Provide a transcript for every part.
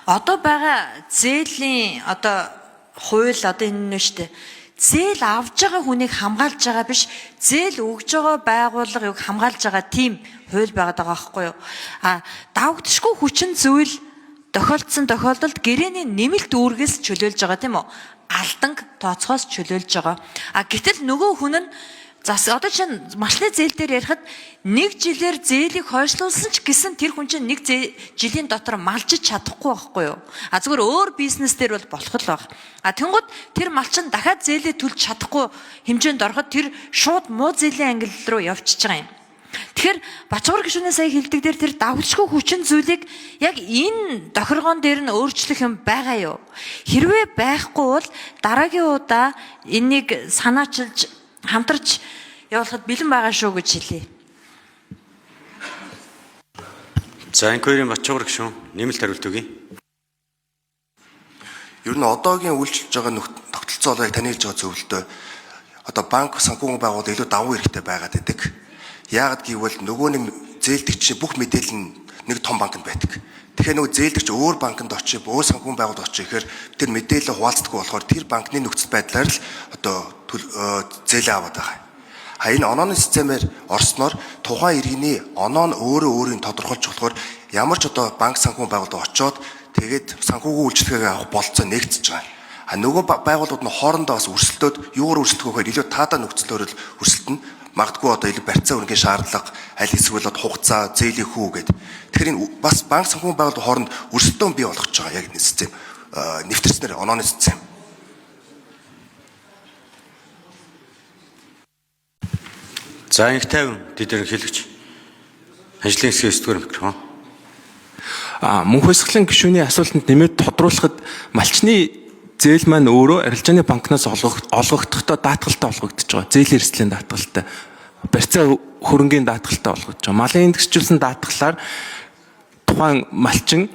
Одоо байгаа зээлийн хууль энэ нь шүү дээ. Зээл авж байгаа хүнийг хамгаалж байгаа биш, зээл өгж байгаа байгууллага юг хамгаалж байгаа тийм хууль байгаад байгаа байхгүй юу? Давагдшгүй хүчин зүйл тохиолдсон тохиолдолд гэрээний нэмэлт үүргээс чөлөөлж байгаа тийм үү? Алданг тооцоос чөлөөлж байгаа. Гэтэл нөгөө хүн нь одоо чинь малчны зээл дээр ярихад 1 жилээр зээлийг хойшлуулсан ч гэсэн тэр хүн чинь 1 жилийн дотор малжиж чадахгүй байхгүй юу? Зүгээр өөр бизнес дээр бол болох л баг. Тэнгууд тэр малчин дахиад зээлээ төлж чадахгүй хэмжээнд ороход тэр шууд муу зээлийн ангилал руу явчихж байгаа юм. Тэгэхээр Бачуур гишүүнээ сая хэлдэг дээр тэр давлшгүй хүчин зүйлийг яг энэ тохиргоон дээр нь өөрчлөх юм байгаа юу? Хэрвээ байхгүй бол дараагийн удаа энийг санаачилж хамтарч явуулахад бэлэн байгаа шүү гэж хэлье. За инквайрийн Бачуур гишүүн нэмэлт хариулт өгье. Ер нь одоогийн үйлчилж байгаа тогтолцоо болоо таны хэлж байгаа зөвлөлтөө одоо банк санхүүгийн байгууллага илүү давуу хэрэгтэй байгаад байдаг. Яагаад гэвэл нөгөө нэг зээлдэгч бүх мэдээлэл нь нэг том банкнд байдаг. Тэгэхээр нөгөө зээлдэгч өөр банкнд очив, өөр санхүүгийн байгууллагад очив гэхээр тэр мэдээлэл хуваалцдаггүй болохоор тэр банкны нөхцөл байдлаар л одоо зээлээ аваад байгаа. Энэ онооны системээр орсноор тухайн иргэний оноо нь өөрөө өөрийн тодорхойлж болохоор ямар ч одоо банк санхүүгийн байгууллагад очиод тэгээд санхүүгийн үйлчлэгээ авах болцоо нэгдэж байгаа. Нөгөө байгууллагууд нь хоорондоо бас өрсөлдөөд юугаар өрсөлдөх вэ гэхээр илүү таадаа нөхцлөөр л өрсөлдөнө. Магадгүй одоо илүү барьцаа өрнгийн шаардлага, аль эсвэл хугацаа, зээлийн хүү гэдэг. Тэгэхээр энэ бас банк санхүүгийн байгууллагын хооронд өрсөлдөөн бий болгож байгаа яг энэ систем нэвтэрснээр онооны систем. За их 50 дэдэр хэлэгч. Ажлын хэсгийн 9 дугаар микрофон. Мөнх хойсглын гишүүний асуултанд нэмээд тодруулахад малчны зээл маань өөрөө арилжааны банкнаас олгогдохдоо даатгалтай олгогдож байгаа. Зээлийн эрсдлийн даатгалтай. Барьцаа хөрөнгийн даатгалтай олгогдож байгаа. Малын индексжүүлсэн даатгалаар тухайн малчин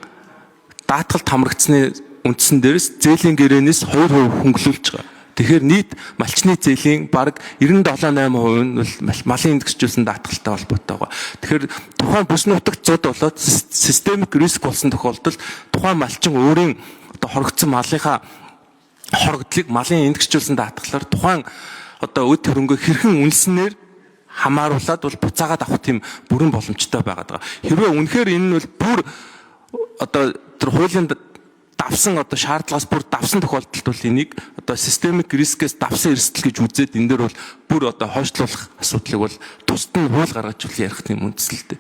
даатгалд хамрагдсны үндсэн дээрс зээлийн гэрээнээс 2% хөнгөлүүлж байгаа. Тэгэхээр нийт малчны зээлийн бараг 97-8% нь бол малын индексжүүлсэн даатгалтай холбоотой байгаа. Тэгэхээр тухайн бүс нутагт зод болоод системик риск болсон тохиолдолд тухайн малчин өөрийн одоо хоригдсон малынхаа хоригдлыг малын индексжүүлсэн даатгалаар тухайн одоо үд хөрөнгөө хэрхэн үнэлснээр хамааруулад бол буцаагаад авах тийм бүрэн боломжтой байгаад байгаа. Хэрвээ үнэхээр энэ нь бол бүр одоо тэр хуулийн давсан одоо шаардлагаас бүр давсан тохиолдолд бол энийг одоо системик рискээс давсан эрсдэл гэж үзээд энэ дээр бол бүр одоо хойшлуулах асуудлыг бол тусад нь хууль гаргаж ярих тийм үндсэлтэй.